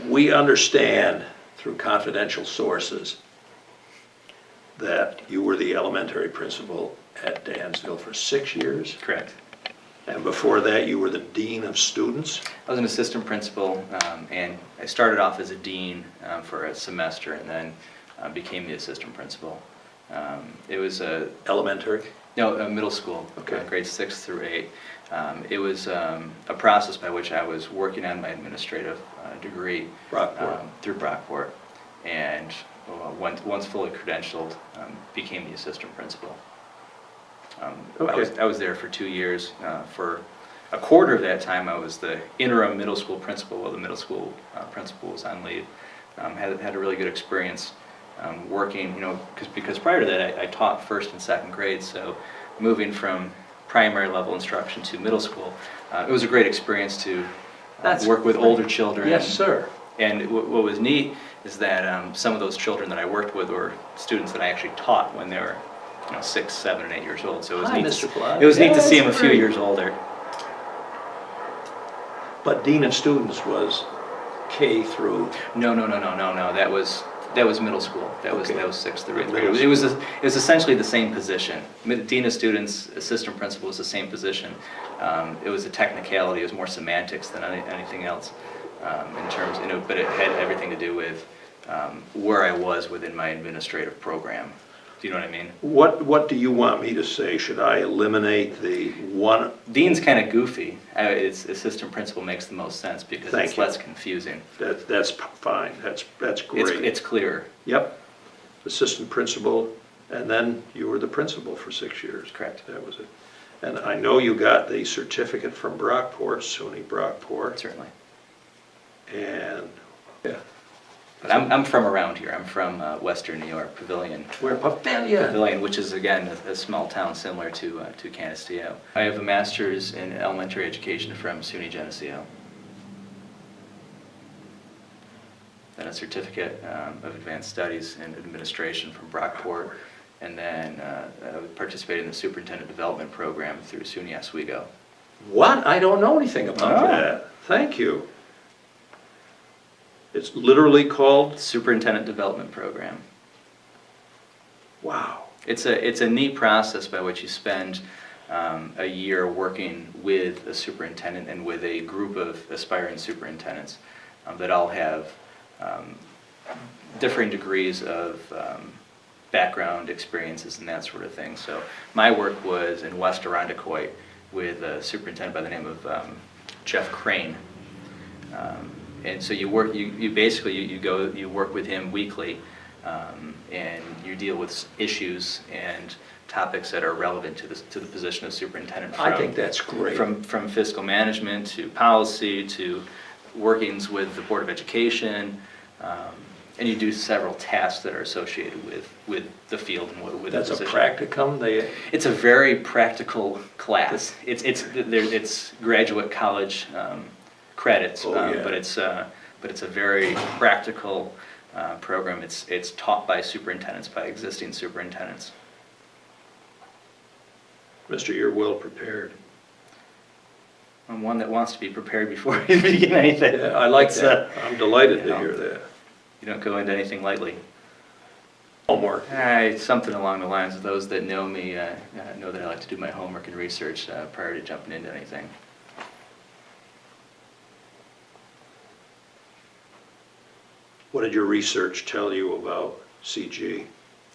We understand through confidential sources that you were the elementary principal at Dansville for 6 years, Correct. and before that you were the dean of students. I was an assistant principal, and I started off as a dean for a semester, and then became the assistant principal. It was a Elementary? middle school, Okay. grades 6 through 8. It was a process by which I was working on my administrative degree Brockport. through Brockport, and once fully credentialed, became the assistant principal. Okay. I was there for 2 years. For a quarter of that time, I was the interim middle school principal while the middle school principal was on leave. Had a really good experience working, because prior to that I taught first and second grade, so moving from primary level instruction to middle school, it was a great experience to work with older children. Yes, sir. And what was neat is that some of those children that I worked with were students that I actually taught when they were 6, 7, and 8 years old. So it was Hi, neat. Mr. Bly. It was neat to Yeah, see them a that's few great. years older. But dean of students was K through, No. That was middle school. That was Okay. 6th through 8th Middle grade. It was essentially the same position. Dean of students, assistant principal was the same position. It was a technicality. It was more semantics than anything else in terms. But it had everything to do with where I was within my administrative program. Do you know what I mean? what do you want me to say? Should I eliminate the one? Dean's kind of goofy. It's assistant principal makes the most sense because Thank it's you. less confusing. That's fine, that's great. It's clearer. Yep, assistant principal, and then you were the principal for 6 years. Correct. That was it. And I know you got the certificate from Brockport, SUNY Brockport, Certainly. and, yeah. But I'm from around here. I'm from Western New York, Pavilion. Where, Pavilion? Pavilion, which is again a small town similar to Canisteo. I have a master's in elementary education from SUNY Geneseo. Then a certificate of advanced studies in administration from Brockport, and then I participated in the superintendent development program through SUNY Oswego. What? I don't know anything about Oh. that. Thank you. It's literally called, Superintendent development program. wow. It's a neat process by which you spend a year working with a superintendent and with a group of aspiring superintendents that all have differing degrees of background, experiences, and that sort of thing. So my work was in West Irondequoit with a superintendent by the name of Jeff Crane. And so you work with him weekly, and you deal with issues and topics that are relevant to the position of superintendent. I think that's great. From fiscal management to policy to workings with the Board of Education, and you do several tasks that are associated with the field and with the That's a position. practicum, It's a very practical class. It's graduate college credits, Oh, yeah. but it's a very practical program. It's taught by superintendents, by existing superintendents. Mister, you're well prepared. I'm one that wants to be prepared before you begin anything. Yeah, I like It's, that. I'm delighted you to know. hear that. You don't go into anything lightly. Homework. Something along the lines of those that know me know that I like to do my homework and research prior to jumping into anything. What did your research tell you about CG?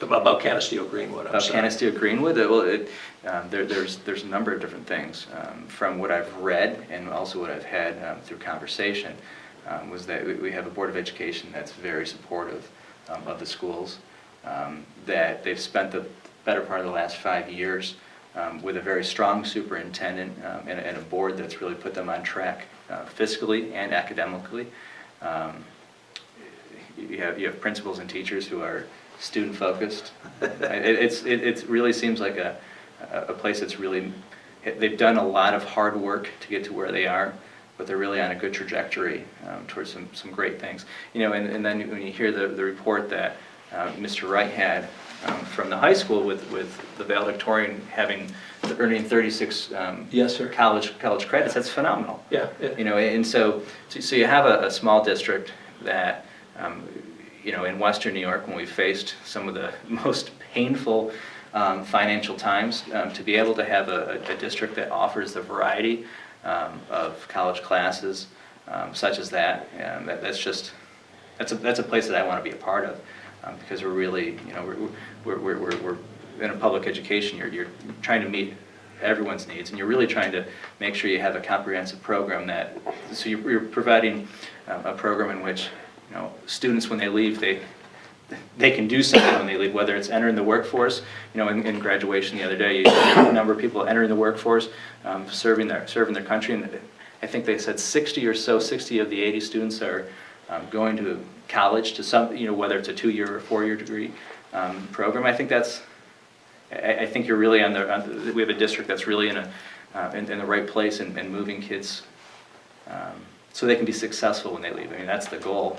About Canisteo Greenwood, I'm About sorry. Canisteo Greenwood, there's a number of different things. From what I've read and also what I've had through conversation, was that we have a Board of Education that's very supportive of the schools, that they've spent the better part of the last 5 years with a very strong superintendent and a board that's really put them on track fiscally and academically. You have principals and teachers who are student focused. It really seems like a place that's really, they've done a lot of hard work to get to where they are, but they're really on a good trajectory towards some great things. And then when you hear the report that Mr. Wright had from the high school with the valedictorian earning 36 Yes, sir. college credits, that's phenomenal. Yeah. And so you have a small district that, you know, in Western New York, when we faced some of the most painful financial times, to be able to have a district that offers the variety of college classes such as that, that's a place that I want to be a part of, because we're really, you know, we're in a public education. You're trying to meet everyone's needs, and you're really trying to make sure you have a comprehensive program so you're providing a program in which, you know, students, when they leave, they can do something when they leave, whether it's entering the workforce. You know, in graduation the other day, you had a number of people entering the workforce, serving their country, and I think they said 60 of the 80 students are going to college to some, you know, whether it's a 2-year or 4-year degree program. I think you're really we have a district that's really in the right place and moving kids so they can be successful when they leave. I mean, that's the goal.